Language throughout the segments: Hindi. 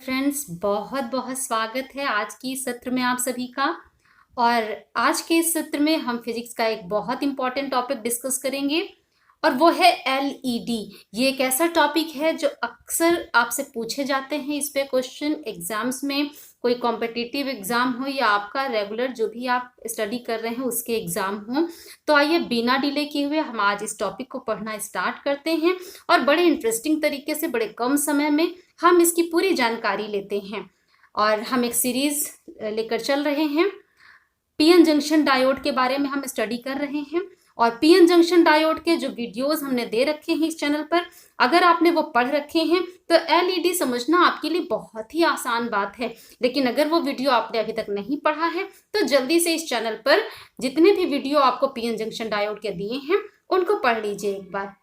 फ्रेंड्स, बहुत बहुत स्वागत है आज की इस सत्र में आप सभी का। और आज के इस सत्र में हम फिजिक्स का एक बहुत इंपॉर्टेंट टॉपिक डिस्कस करेंगे और वो है एलईडी। ये एक ऐसा टॉपिक है जो अक्सर आपसे पूछे जाते हैं। इस पे क्वेश्चन एग्जाम्स में, कोई कॉम्पिटिटिव एग्जाम हो या आपका रेगुलर जो भी आप स्टडी कर रहे हैं उसके एग्जाम हो। तो आइए बिना डिले किए हुए हम आज इस टॉपिक को पढ़ना स्टार्ट करते हैं और बड़े इंटरेस्टिंग तरीके से, बड़े कम समय में हम इसकी पूरी जानकारी लेते हैं। और हम एक सीरीज लेकर चल रहे हैं। पीएन जंक्शन डायोड के बारे में हम स्टडी कर रहे हैं और पीएन जंक्शन डायोड के जो वीडियोस हमने दे रखे हैं इस चैनल पर, अगर आपने वो पढ़ रखे हैं तो एलईडी समझना आपके लिए बहुत ही आसान बात है। लेकिन अगर वो वीडियो आपने अभी तक नहीं पढ़ा है तो जल्दी से इस चैनल पर जितने भी वीडियो आपको पीएन जंक्शन डायोड के दिए हैं उनको पढ़ लीजिए एक बार।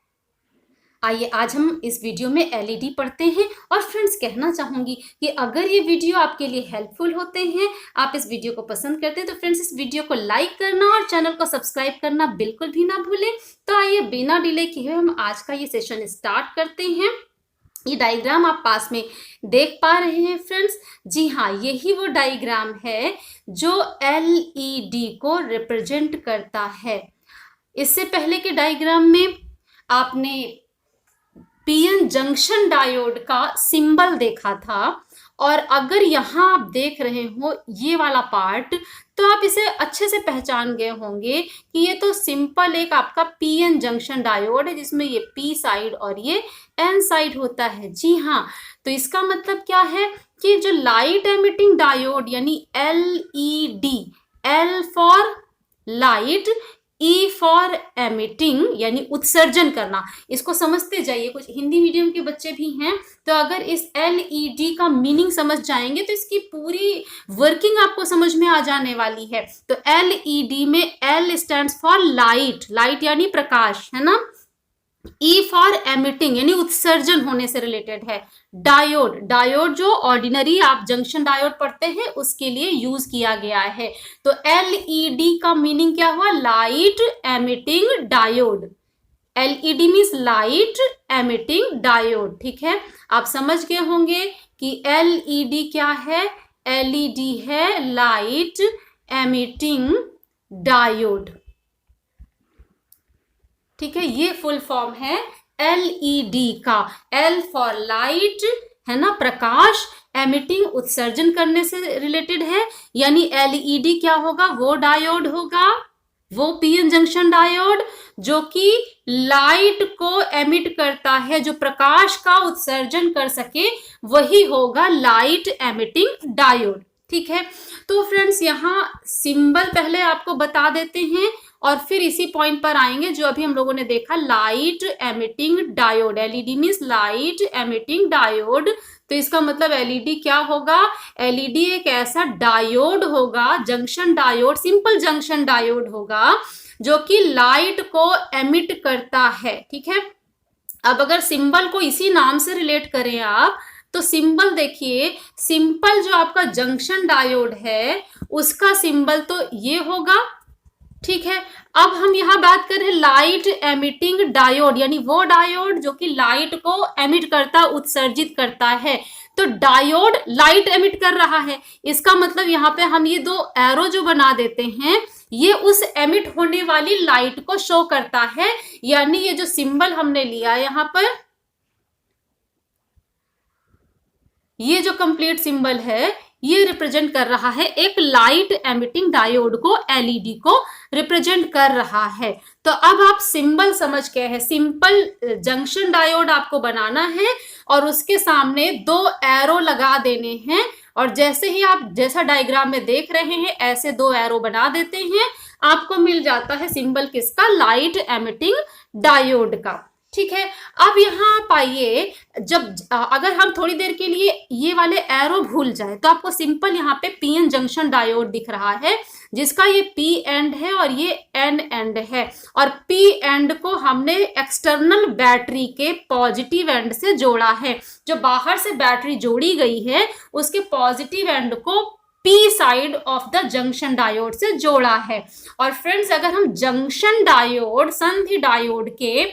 आइए आज हम इस वीडियो में एलईडी पढ़ते हैं। और फ्रेंड्स, कहना चाहूंगी कि अगर ये वीडियो आपके लिए हेल्पफुल होते हैं, आप इस वीडियो को पसंद करते हैं, तो फ्रेंड्स इस वीडियो को लाइक करना और चैनल को सब्सक्राइब करना बिल्कुल भी ना भूलें। तो आइए बिना डिले किए हम आज का ये सेशन स्टार्ट करते हैं। ये डायग्राम आप पास में देख पा रहे हैं फ्रेंड्स। जी हाँ, यही वो डायग्राम है जो एलईडी को रिप्रेजेंट करता है। इससे पहले के डायग्राम में आपने पीएन जंक्शन डायोड का सिंबल देखा था और अगर यहाँ आप देख रहे हो ये वाला पार्ट, तो आप इसे अच्छे से पहचान गए होंगे कि ये तो सिंपल एक आपका पीएन जंक्शन डायोड है जिसमें ये पी साइड और ये एन साइड होता है। जी हाँ, तो इसका मतलब क्या है कि जो लाइट एमिटिंग डायोड यानी LED, L for light, E for emitting यानी उत्सर्जन करना, इसको समझते जाइए। कुछ हिंदी मीडियम के बच्चे भी हैं तो अगर इस एलईडी का मीनिंग समझ जाएंगे तो इसकी पूरी वर्किंग आपको समझ में आ जाने वाली है। तो एलईडी में L stands for light, light यानी प्रकाश, है ना। ई फॉर एमिटिंग यानी उत्सर्जन होने से रिलेटेड है। डायोड, डायोड जो ऑर्डिनरी आप जंक्शन डायोड पढ़ते हैं उसके लिए यूज किया गया है। तो एलईडी का मीनिंग क्या हुआ? Light emitting diode. LED means light emitting diode. ठीक है, आप समझ गए होंगे कि एलईडी क्या है। एलईडी है लाइट एमिटिंग डायोड। ठीक है, ये फुल फॉर्म है एलईडी का। एल फॉर लाइट है ना, प्रकाश, एमिटिंग उत्सर्जन करने से रिलेटेड है। यानी एलईडी क्या होगा? वो डायोड होगा, वो पीएन जंक्शन डायोड जो कि लाइट को एमिट करता है, जो प्रकाश का उत्सर्जन कर सके, वही होगा लाइट एमिटिंग डायोड। ठीक है, तो फ्रेंड्स यहाँ सिंबल पहले आपको बता देते हैं और फिर इसी पॉइंट पर आएंगे जो अभी हम लोगों ने देखा, light emitting diode. LED means light emitting diode. तो इसका मतलब एलईडी क्या होगा? एलईडी एक ऐसा डायोड होगा, junction diode, simple junction diode होगा जो कि लाइट को एमिट करता है। ठीक है, अब अगर सिंबल को इसी नाम से रिलेट करें आप, तो सिंबल देखिए, सिंपल जो आपका जंक्शन डायोड है उसका सिंबल तो ये होगा। ठीक है, अब हम यहाँ बात कर रहे हैं लाइट एमिटिंग डायोड, यानी वो डायोड जो कि लाइट को एमिट करता, उत्सर्जित करता है। तो डायोड लाइट एमिट कर रहा है, इसका मतलब यहाँ पे हम ये दो एरो जो बना देते हैं ये उस एमिट होने वाली लाइट को शो करता है। यानी ये जो सिंबल हमने लिया यहाँ पर, ये जो कंप्लीट सिंबल है ये रिप्रेजेंट कर रहा है एक लाइट एमिटिंग डायोड को, एलईडी को रिप्रेजेंट कर रहा है। तो अब आप सिंबल समझ गए हैं। सिंपल जंक्शन डायोड आपको बनाना है और उसके सामने दो एरो लगा देने हैं और जैसे ही आप जैसा डायग्राम में देख रहे हैं ऐसे दो एरो बना देते हैं, आपको मिल जाता है सिंबल किसका? लाइट एमिटिंग डायोड का। ठीक है, अब यहाँ आप आइए, जब अगर हम थोड़ी देर के लिए ये वाले एरो भूल जाए तो आपको सिंपल यहाँ पे पीएन जंक्शन डायोड दिख रहा है जिसका ये पी एंड है और ये एन एंड है। और पी एंड को हमने एक्सटर्नल बैटरी के पॉजिटिव एंड से जोड़ा है। जो बाहर से बैटरी जोड़ी गई है उसके पॉजिटिव एंड को P side of the junction diode से जोड़ा है। और फ्रेंड्स, अगर हम जंक्शन डायोड, संधि डायोड के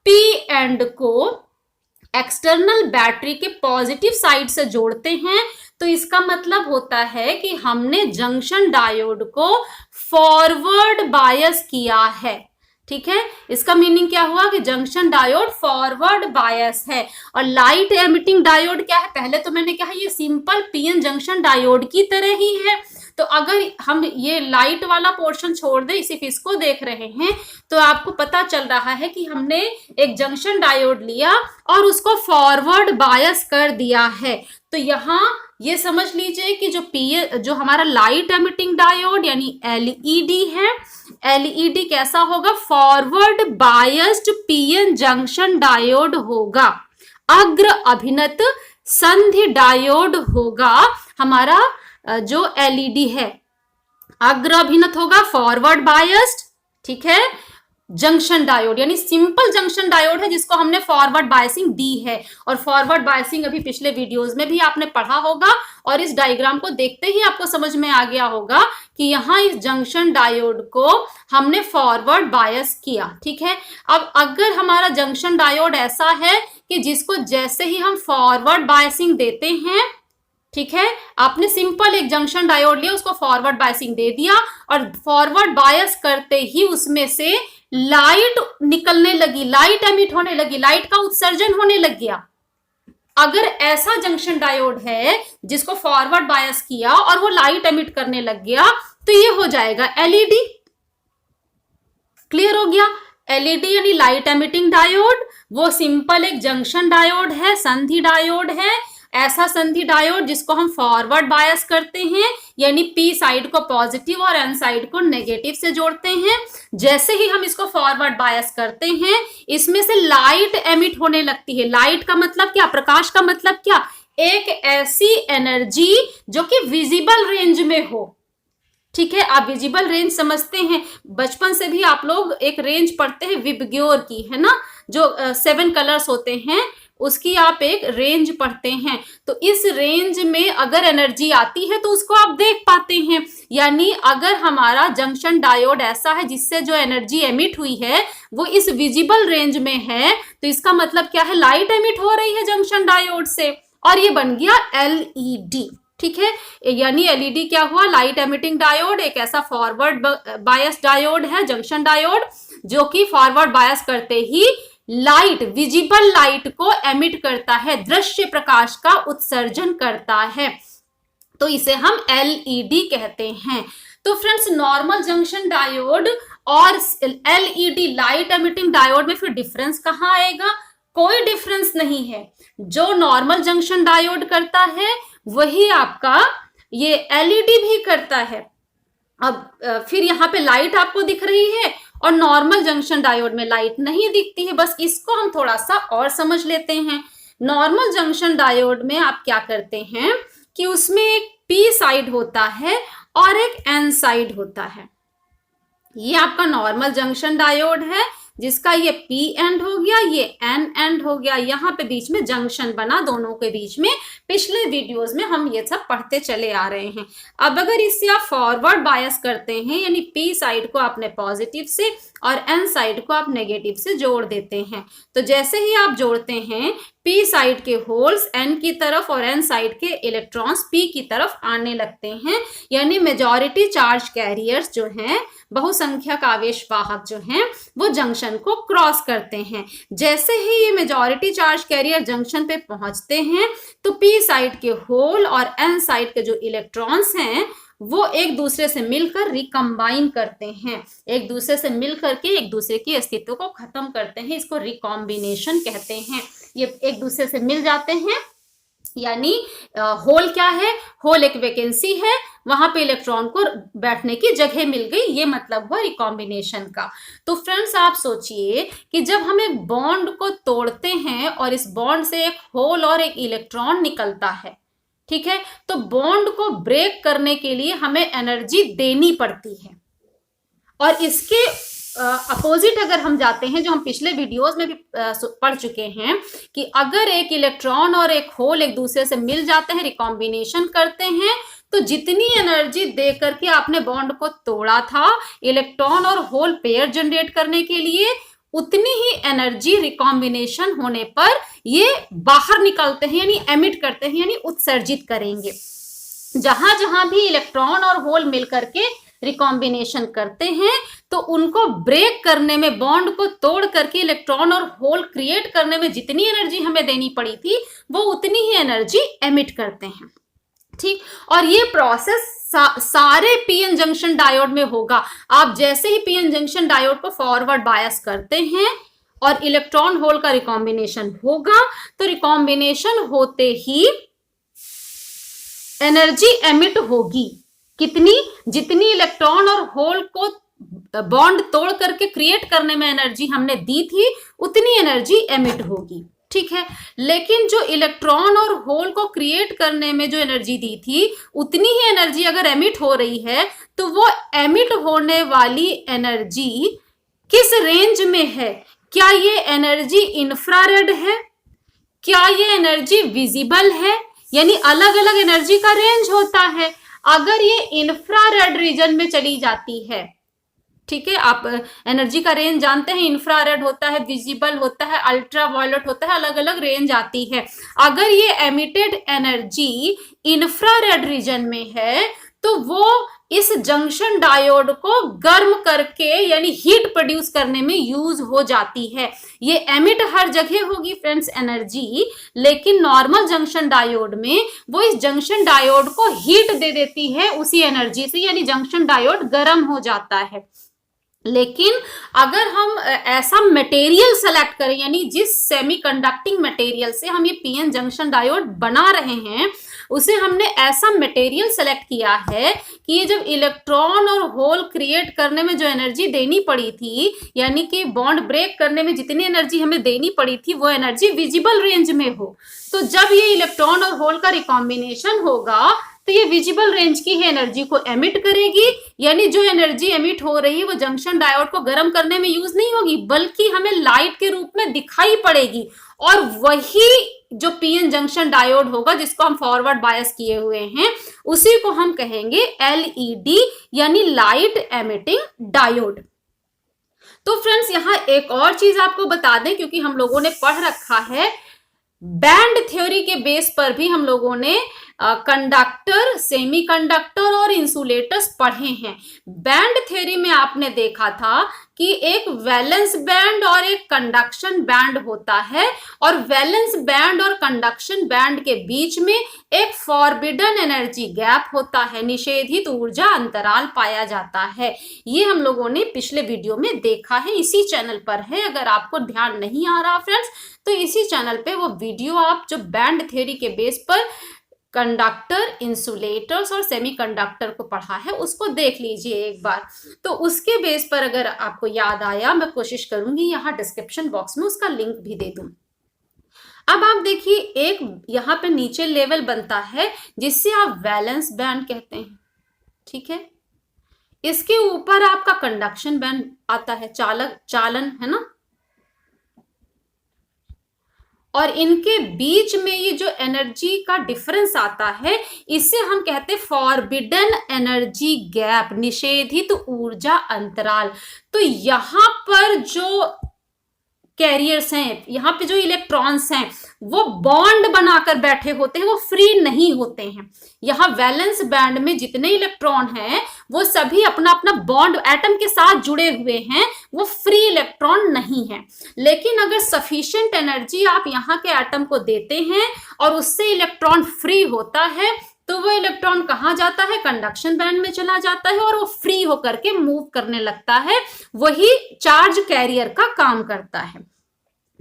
पी एंड को एक्सटर्नल बैटरी के पॉजिटिव साइड से जोड़ते हैं तो इसका मतलब होता है कि हमने जंक्शन डायोड को फॉरवर्ड बायस किया है। ठीक है, इसका मीनिंग क्या हुआ कि जंक्शन डायोड फॉरवर्ड बायस है। और लाइट एमिटिंग डायोड क्या है, पहले तो मैंने कहा ये सिंपल पीएन जंक्शन डायोड की तरह ही है। तो अगर हम ये लाइट वाला पोर्शन छोड़ दें, सिर्फ इसको देख रहे हैं, तो आपको पता चल रहा है कि हमने एक जंक्शन डायोड लिया और उसको फॉरवर्ड बायस कर दिया है। तो यहाँ ये समझ लीजिए कि जो हमारा लाइट एमिटिंग डायोड यानी एलईडी है, एलईडी कैसा होगा, forward biased PN junction diode होगा। अग्र अभिनत संधि डायोड होगा हमारा जो एलईडी है, अग्र अभिनत होगा फॉरवर्ड बायस्ड, ठीक है, जंक्शन डायोड यानी सिंपल जंक्शन डायोड है जिसको हमने फॉरवर्ड बायसिंग दी है। और फॉरवर्ड बायसिंग अभी पिछले वीडियोस में भी आपने पढ़ा होगा और इस डायग्राम को देखते ही आपको समझ में आ गया होगा कि यहाँ इस जंक्शन डायोड को हमने फॉरवर्ड बायस किया। ठीक है, अब अगर हमारा जंक्शन डायोड ऐसा है कि जिसको जैसे ही हम फॉरवर्ड बायसिंग देते हैं, ठीक है, आपने सिंपल एक जंक्शन डायोड लिया, उसको फॉरवर्ड बायसिंग दे दिया और फॉरवर्ड बायस करते ही उसमें से लाइट निकलने लगी, लाइट एमिट होने लगी, लाइट का उत्सर्जन होने लग गया। अगर ऐसा जंक्शन डायोड है जिसको फॉरवर्ड बायस किया और वो लाइट एमिट करने लग गया, तो ये हो जाएगा एलईडी। क्लियर हो गया? एलईडी यानी लाइट एमिटिंग डायोड, वो सिंपल एक जंक्शन डायोड है, संधि डायोड है। ऐसा संधि डायोड जिसको हम फॉरवर्ड बायस करते हैं, यानी पी साइड को पॉजिटिव और एन साइड को नेगेटिव से जोड़ते हैं। जैसे ही हम इसको फॉरवर्ड बायस करते हैं, इसमें से लाइट एमिट होने लगती है। लाइट का मतलब क्या, प्रकाश का मतलब क्या, एक ऐसी एनर्जी जो कि विजिबल रेंज में हो। ठीक है, आप विजिबल रेंज समझते हैं, बचपन से भी आप लोग एक रेंज पढ़ते हैं विबग्योर की, है ना, जो 7 कलर्स होते हैं, उसकी आप एक रेंज पढ़ते हैं। तो इस रेंज में अगर एनर्जी आती है तो उसको आप देख पाते हैं। यानी अगर हमारा जंक्शन डायोड ऐसा है जिससे जो एनर्जी एमिट हुई है वो इस विजिबल रेंज में है, तो इसका मतलब क्या है, लाइट एमिट हो रही है जंक्शन डायोड से, और ये बन गया एलईडी। ठीक है, यानी एलईडी क्या हुआ, लाइट एमिटिंग डायोड, एक ऐसा फॉरवर्ड बायस डायोड है, जंक्शन डायोड, जो कि फॉरवर्ड बायस करते ही लाइट, विजिबल लाइट को एमिट करता है, दृश्य प्रकाश का उत्सर्जन करता है। तो इसे हम एलईडी कहते हैं। तो फ्रेंड्स, नॉर्मल जंक्शन डायोड और एलईडी लाइट एमिटिंग डायोड में फिर डिफरेंस कहाँ आएगा? कोई डिफरेंस नहीं है। जो नॉर्मल जंक्शन डायोड करता है वही आपका ये एलईडी भी करता है। अब फिर यहाँ पे लाइट आपको दिख रही है और नॉर्मल जंक्शन डायोड में लाइट नहीं दिखती है। बस इसको हम थोड़ा सा और समझ लेते हैं। नॉर्मल जंक्शन डायोड में आप क्या करते हैं कि उसमें एक पी साइड होता है और एक एन साइड होता है। ये आपका नॉर्मल जंक्शन डायोड है जिसका ये पी एंड हो गया, ये एन एंड हो गया, यहाँ पे बीच में जंक्शन बना दोनों के बीच में। पिछले वीडियोस में हम ये सब पढ़ते चले आ रहे हैं। अब अगर इससे आप फॉरवर्ड बायस करते हैं, यानी पी साइड को आपने पॉजिटिव से और एन साइड को आप नेगेटिव से जोड़ देते हैं, तो जैसे ही आप जोड़ते हैं, पी साइड के होल्स एन की तरफ और एन साइड के इलेक्ट्रॉन्स पी की तरफ आने लगते हैं। यानी मेजॉरिटी चार्ज कैरियर्स जो हैं, बहुसंख्यक आवेश वाहक जो हैं, वो जंक्शन को क्रॉस करते हैं। जैसे ही ये मेजॉरिटी चार्ज कैरियर जंक्शन पे पहुंचते हैं, तो पी साइड के होल और एन साइड के जो इलेक्ट्रॉन्स हैं वो एक दूसरे से मिलकर रिकम्बाइन करते हैं, एक दूसरे से मिल करके एक दूसरे की अस्तित्व को खत्म करते हैं। इसको रिकॉम्बिनेशन कहते हैं। ये एक दूसरे से मिल जाते हैं, यानी होल क्या है, होल एक वैकेंसी है, वहां पे इलेक्ट्रॉन को बैठने की जगह मिल गई, ये मतलब हुआ रिकॉम्बिनेशन का। तो फ्रेंड्स, आप सोचिए कि जब हम एक बॉन्ड को तोड़ते हैं और इस बॉन्ड से एक होल और एक इलेक्ट्रॉन निकलता है, ठीक है, तो बॉन्ड को ब्रेक करने के लिए हमें एनर्जी देनी पड़ती है। और इसके अपोजिट अगर हम जाते हैं, जो हम पिछले वीडियोस में भी पढ़ चुके हैं, कि अगर एक इलेक्ट्रॉन और एक होल एक दूसरे से मिल जाते हैं, रिकॉम्बिनेशन करते हैं, तो जितनी एनर्जी दे करके आपने बॉन्ड को तोड़ा था इलेक्ट्रॉन और होल पेयर जनरेट करने के लिए, उतनी ही एनर्जी रिकॉम्बिनेशन होने पर ये बाहर निकलते हैं, यानी एमिट करते हैं, यानी उत्सर्जित करेंगे। जहां जहां भी इलेक्ट्रॉन और होल मिलकर के रिकॉम्बिनेशन करते हैं तो उनको ब्रेक करने में, बॉन्ड को तोड़ करके इलेक्ट्रॉन और होल क्रिएट करने में जितनी एनर्जी हमें देनी पड़ी थी वो उतनी ही एनर्जी एमिट करते हैं। ठीक, और ये प्रोसेस सारे पीएन जंक्शन डायोड में होगा। आप जैसे ही पीएन जंक्शन डायोड को फॉरवर्ड बायस करते हैं और इलेक्ट्रॉन होल का रिकॉम्बिनेशन होगा तो रिकॉम्बिनेशन होते ही एनर्जी एमिट होगी। कितनी? जितनी इलेक्ट्रॉन और होल को बॉन्ड तोड़ करके क्रिएट करने में एनर्जी हमने दी थी उतनी एनर्जी एमिट होगी। ठीक है, लेकिन जो इलेक्ट्रॉन और होल को क्रिएट करने में जो एनर्जी दी थी उतनी ही एनर्जी अगर एमिट हो रही है तो वो एमिट होने वाली एनर्जी किस रेंज में है? क्या ये एनर्जी इंफ्रारेड है? क्या ये एनर्जी विजिबल है? यानी अलग अलग एनर्जी का रेंज होता है। अगर ये इंफ्रारेड रीजन में चली जाती है, ठीक है, आप एनर्जी का रेंज जानते हैं, इंफ्रारेड होता है, विजिबल होता है, अल्ट्रा वायलेट होता है, अलग अलग रेंज आती है। अगर ये एमिटेड एनर्जी इंफ्रारेड रीजन में है तो वो इस जंक्शन डायोड को गर्म करके यानी हीट प्रोड्यूस करने में यूज हो जाती है। ये एमिट हर जगह होगी फ्रेंड्स एनर्जी, लेकिन नॉर्मल जंक्शन डायोड में वो इस जंक्शन डायोड को हीट दे देती है उसी एनर्जी से, यानी जंक्शन डायोड गर्म हो जाता है। लेकिन अगर हम ऐसा मटेरियल सेलेक्ट करें, यानी जिस सेमीकंडक्टिंग मटेरियल से हम ये पीएन जंक्शन डायोड बना रहे हैं उसे हमने ऐसा मटेरियल सेलेक्ट किया है कि ये जब इलेक्ट्रॉन और होल क्रिएट करने में जो एनर्जी देनी पड़ी थी, यानी कि बॉन्ड ब्रेक करने में जितनी एनर्जी हमें देनी पड़ी थी वो एनर्जी विजिबल रेंज में हो, तो जब ये इलेक्ट्रॉन और होल का रिकॉम्बिनेशन होगा तो ये विजिबल रेंज की है एनर्जी को एमिट करेगी। यानी जो एनर्जी एमिट हो रही है वो जंक्शन डायोड को गर्म करने में यूज नहीं होगी बल्कि हमें लाइट के रूप में दिखाई पड़ेगी, और वही जो पीएन जंक्शन डायोड होगा जिसको हम फॉरवर्ड बायस किए हुए हैं उसी को हम कहेंगे एलईडी यानी लाइट एमिटिंग डायोड। तो फ्रेंड्स यहां एक और चीज आपको बता दें, क्योंकि हम लोगों ने पढ़ रखा है बैंड थ्योरी के बेस पर भी हम लोगों ने कंडक्टर, सेमीकंडक्टर और इंसुलेटर्स पढ़े हैं। बैंड थ्योरी में आपने देखा था कि एक वैलेंस बैंड और एक कंडक्शन बैंड होता है, और वैलेंस बैंड और कंडक्शन बैंड के बीच में एक फॉरबिडन एनर्जी गैप होता है, निषेधित ऊर्जा अंतराल पाया जाता है। ये हम लोगों ने पिछले वीडियो में देखा है, इसी चैनल पर है। अगर आपको ध्यान नहीं आ रहा फ्रेंड्स तो इसी चैनल पे वो वीडियो आप जो बैंड थ्योरी के बेस पर कंडक्टर, इंसुलेटर्स और सेमीकंडक्टर को पढ़ा है उसको देख लीजिए एक बार। तो उसके बेस पर अगर आपको याद आया मैं कोशिश करूंगी यहाँ डिस्क्रिप्शन बॉक्स में उसका लिंक भी दे दूं। अब आप देखिए एक यहाँ पे नीचे लेवल बनता है जिससे आप वैलेंस बैंड कहते हैं, ठीक है। इसके ऊपर आपका कंडक्शन बैंड आता है, चालन है ना, और इनके बीच में ये जो एनर्जी का डिफरेंस आता है इसे हम कहते हैं फॉरबिडन एनर्जी गैप, निषेधित ऊर्जा अंतराल। तो यहाँ पर जो कैरियर्स हैं, यहाँ पे जो इलेक्ट्रॉन्स हैं वो बॉन्ड बनाकर बैठे होते हैं, वो फ्री नहीं होते हैं। यहाँ वैलेंस बैंड में जितने इलेक्ट्रॉन हैं वो सभी अपना अपना बॉन्ड एटम के साथ जुड़े हुए हैं, वो फ्री इलेक्ट्रॉन नहीं है। लेकिन अगर सफिशिएंट एनर्जी आप यहाँ के एटम को देते हैं और उससे इलेक्ट्रॉन फ्री होता है तो वो इलेक्ट्रॉन कहाँ जाता है? कंडक्शन बैंड में चला जाता है और वो फ्री होकर के मूव करने लगता है, वही चार्ज कैरियर का काम करता है।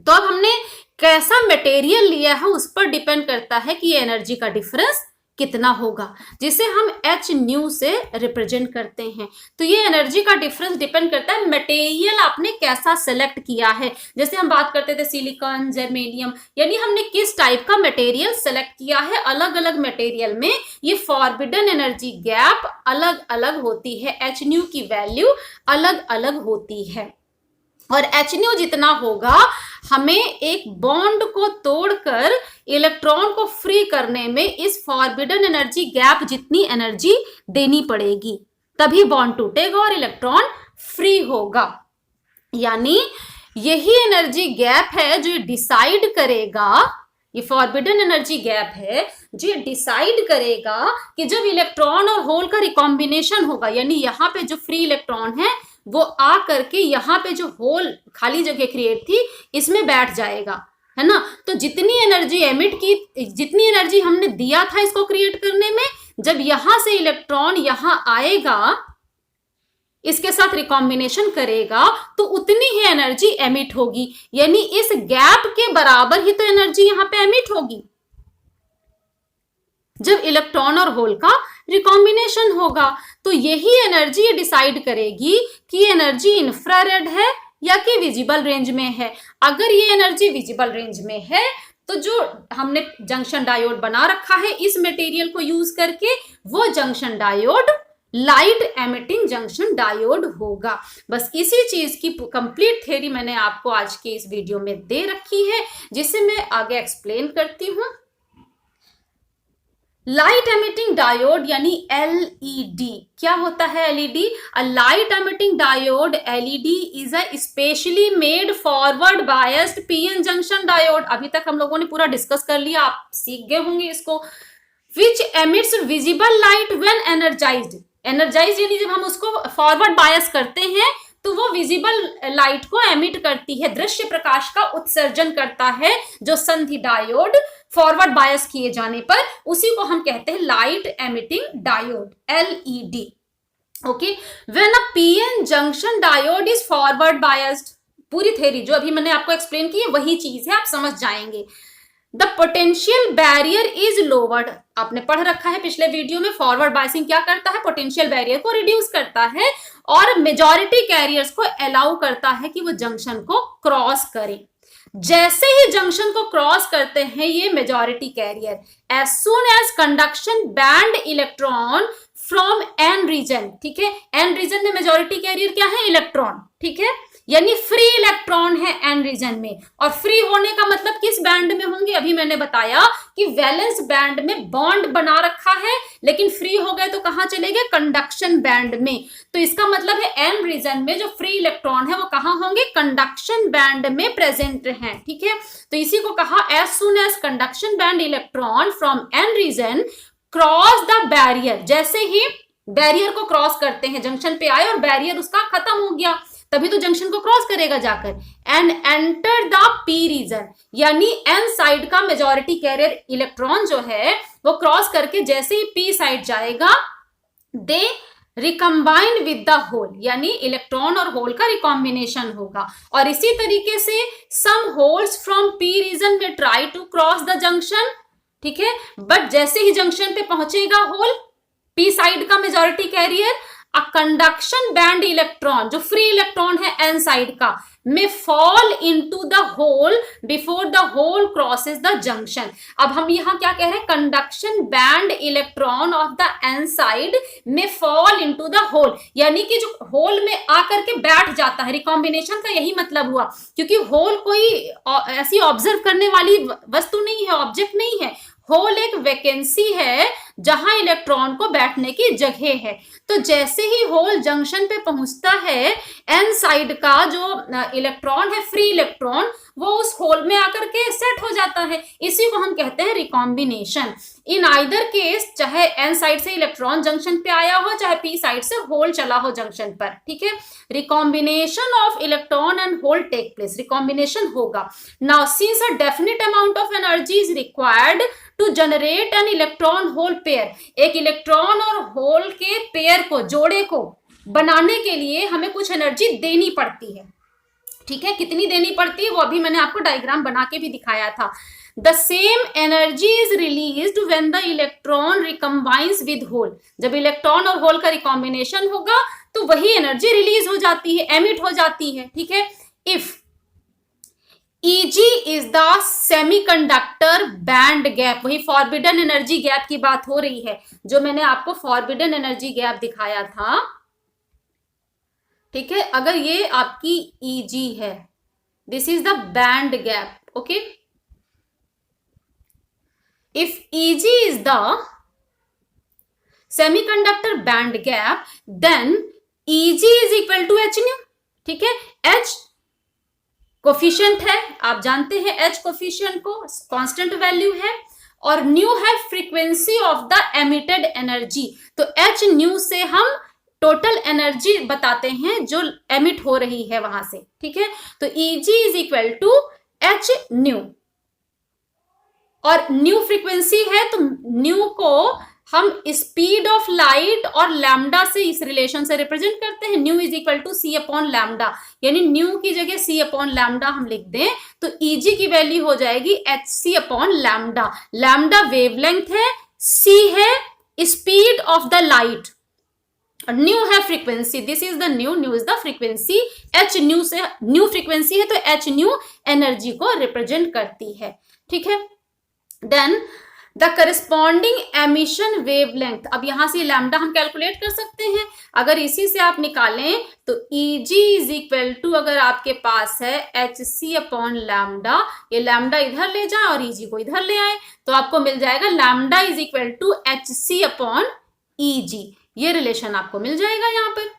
तो अब हमने कैसा मटेरियल लिया है उस पर डिपेंड करता है कि ये एनर्जी का डिफरेंस कितना होगा, जिसे हम एच न्यू से रिप्रेजेंट करते हैं। तो ये एनर्जी का डिफरेंस डिपेंड करता है मटेरियल आपने कैसा सेलेक्ट किया है। जैसे हम बात करते थे सिलिकॉन, जर्मेनियम, यानी हमने किस टाइप का मटेरियल सेलेक्ट किया है। अलग अलग मटेरियल में ये फॉरबिडन एनर्जी गैप अलग अलग होती है, एच न्यू की वैल्यू अलग अलग होती है। और एच न्यू जितना होगा हमें एक बॉन्ड को तोड़कर इलेक्ट्रॉन को फ्री करने में इस फॉरबिडन एनर्जी गैप जितनी एनर्जी देनी पड़ेगी, तभी बॉन्ड टूटेगा और इलेक्ट्रॉन फ्री होगा। यानी यही एनर्जी गैप है जो डिसाइड करेगा, ये फॉरबिडन एनर्जी गैप है जो डिसाइड करेगा कि जब इलेक्ट्रॉन और होल का रिकॉम्बिनेशन होगा, यानी यहाँ पे जो फ्री इलेक्ट्रॉन है वो आ करके यहाँ पे जो होल खाली जगह क्रिएट थी इसमें बैठ जाएगा, है ना। तो जितनी एनर्जी एमिट की, जितनी एनर्जी हमने दिया था इसको क्रिएट करने में, जब यहां से इलेक्ट्रॉन यहां आएगा, इसके साथ रिकॉम्बिनेशन करेगा, तो उतनी ही एनर्जी एमिट होगी, यानी इस गैप के बराबर ही तो एनर्जी यहां पे एमिट होगी जब इलेक्ट्रॉन और होल का रिकॉम्बिनेशन होगा। तो यही एनर्जी ये डिसाइड करेगी कि एनर्जी इंफ्रारेड है या कि विजिबल रेंज में है। अगर ये एनर्जी विजिबल रेंज में है तो जो हमने जंक्शन डायोड बना रखा है इस मटेरियल को यूज करके, वो junction diode light emitting junction diode होगा। बस इसी चीज की कंप्लीट थ्योरी मैंने आपको आज के इस वीडियो में दे रखी है, जिसे मैं आगे एक्सप्लेन करती हूं। लाइट एमिटिंग डायोड यानी एलईडी, क्या होता है LED? A light emitting diode LED is a specially made forward biased PN junction diode. अभी तक हम लोगों ने पूरा डिस्कस कर लिया, आप सीख गए होंगे इसको। Which emits visible light when energized, energize यानी जब हम उसको फॉरवर्ड बायस करते हैं तो वो विजिबल लाइट को एमिट करती है, दृश्य प्रकाश का उत्सर्जन करता है जो संधि डायोड फॉरवर्ड बायस किए जाने पर, उसी को हम कहते हैं light emitting diode, LED. Okay, when a PN junction diode is forward biased, पूरी थ्योरी जो अभी मैंने आपको एक्सप्लेन की है वही चीज है, आप समझ जाएंगे। The potential barrier is lowered, आपने पढ़ रखा है पिछले वीडियो में, फॉरवर्ड बायसिंग क्या करता है? पोटेंशियल बैरियर को रिड्यूस करता है और मेजॉरिटी कैरियर्स को अलाउ करता है कि वो जंक्शन को क्रॉस करें। जैसे ही जंक्शन को क्रॉस करते हैं ये majority carrier, as soon as conduction band electron from N region, ठीक है, एन रीजन में मेजॉरिटी कैरियर क्या है? इलेक्ट्रॉन, ठीक है, यानी फ्री इलेक्ट्रॉन है एन रीजन में। और फ्री होने का मतलब किस बैंड में होंगे? अभी मैंने बताया कि वैलेंस बैंड में बॉन्ड बना रखा है, लेकिन फ्री हो गए तो कहां चले गए? कंडक्शन बैंड में। तो इसका मतलब है एन रीजन में जो फ्री इलेक्ट्रॉन है वो कहां होंगे? कंडक्शन बैंड में प्रेजेंट हैं, ठीक है। तो इसी को कहा as soon as conduction band electron from N region cross the barrier, जैसे ही बैरियर को क्रॉस करते हैं, जंक्शन पे आए और बैरियर उसका खत्म हो गया, तभी तो जंक्शन को क्रॉस करेगा जाकर, and enter the P region, यानी एन साइड का मेजॉरिटी कैरियर इलेक्ट्रॉन जो है वो क्रॉस करके जैसे ही पी साइड जाएगा, they recombine with the hole, यानी इलेक्ट्रॉन और होल का रिकॉम्बिनेशन होगा। और इसी तरीके से some holes from P region में try to cross the junction, ठीक है, बट जैसे ही जंक्शन पे पहुंचेगा होल, पी साइड का majority carrier, a conduction band electron जो फ्री इलेक्ट्रॉन है एन साइड का, में fall into the hole before the hole crosses the junction. अब हम यहां क्या कह रहे हैं? Conduction band electron of the N side में फॉल इनटू द होल, यानी कि जो होल में आकर के बैठ जाता है। रिकॉम्बिनेशन का यही मतलब हुआ, क्योंकि होल कोई ऐसी ऑब्जर्व करने वाली वस्तु नहीं है, ऑब्जेक्ट नहीं है, होल एक वैकेंसी है जहां इलेक्ट्रॉन को बैठने की जगह है। तो जैसे ही होल जंक्शन पे पहुंचता है, एन साइड का जो इलेक्ट्रॉन है, फ्री इलेक्ट्रॉन, वो उस होल में आकर के सेट हो जाता है। इसी को हम कहते हैं रिकॉम्बिनेशन। इन आइदर केस, चाहे एन साइड से इलेक्ट्रॉन जंक्शन पे आया हो, चाहे पी साइड से होल चला हो जंक्शन पर, ठीक है, recombination of electron and hole take place, recombination होगा। Now since a definite amount of energy is required to generate an electron hole pair, एक इलेक्ट्रॉन और होल के पेयर को, जोड़े को बनाने के लिए हमें कुछ एनर्जी देनी पड़ती है, ठीक है। कितनी देनी पड़ती है वो अभी मैंने आपको डायग्राम बना के भी दिखाया था। The same energy is released when the electron recombines with hole, जब इलेक्ट्रॉन और होल का रिकॉम्बिनेशन होगा तो वही एनर्जी रिलीज हो जाती है, एमिट हो जाती है, ठीक है। If Eg is the semiconductor band gap, वही फॉरबिडन एनर्जी गैप की बात हो रही है, जो मैंने आपको फॉरबिडन एनर्जी गैप दिखाया था, ठीक है। अगर ये आपकी Eg है, this is the band gap, okay. If Eg is the semiconductor band gap, then Eg is equal to h nu, ठीक है। h कोफिशिएंट है, आप जानते हैं एच कोफिशिएंट को, कांस्टेंट वैल्यू है, और न्यू है frequency of the emitted energy. तो एच न्यू से हम टोटल एनर्जी बताते हैं जो एमिट हो रही है वहां से, ठीक है। तो Eg is equal to H nu, और न्यू फ्रीक्वेंसी है तो न्यू को हम स्पीड ऑफ लाइट और लैम्डा से इस रिलेशन से रिप्रेजेंट करते हैं। Nu is equal to C upon lambda, यानी न्यू की जगह सी अपॉन लैम्डा हम लिख दें तो Eg की वैल्यू हो जाएगी H C upon lambda. Lambda wavelength है, सी है speed of the light, nu है frequency, this is the nu, nu is the frequency, H nu से न्यू फ्रीक्वेंसी है तो एच न्यू एनर्जी को रिप्रेजेंट करती है, ठीक है। Then the corresponding emission wavelength, अब यहां से लैम्डा हम कैलकुलेट कर सकते हैं। अगर इसी से आप निकालें तो Eg इज इक्वल टू, अगर आपके पास है एच सी अपॉन लैम्डा, ये लैम्डा इधर ले जाए और Eg को इधर ले आए तो आपको मिल जाएगा lambda is equal to H C upon Eg, ये रिलेशन आपको मिल जाएगा यहां पर।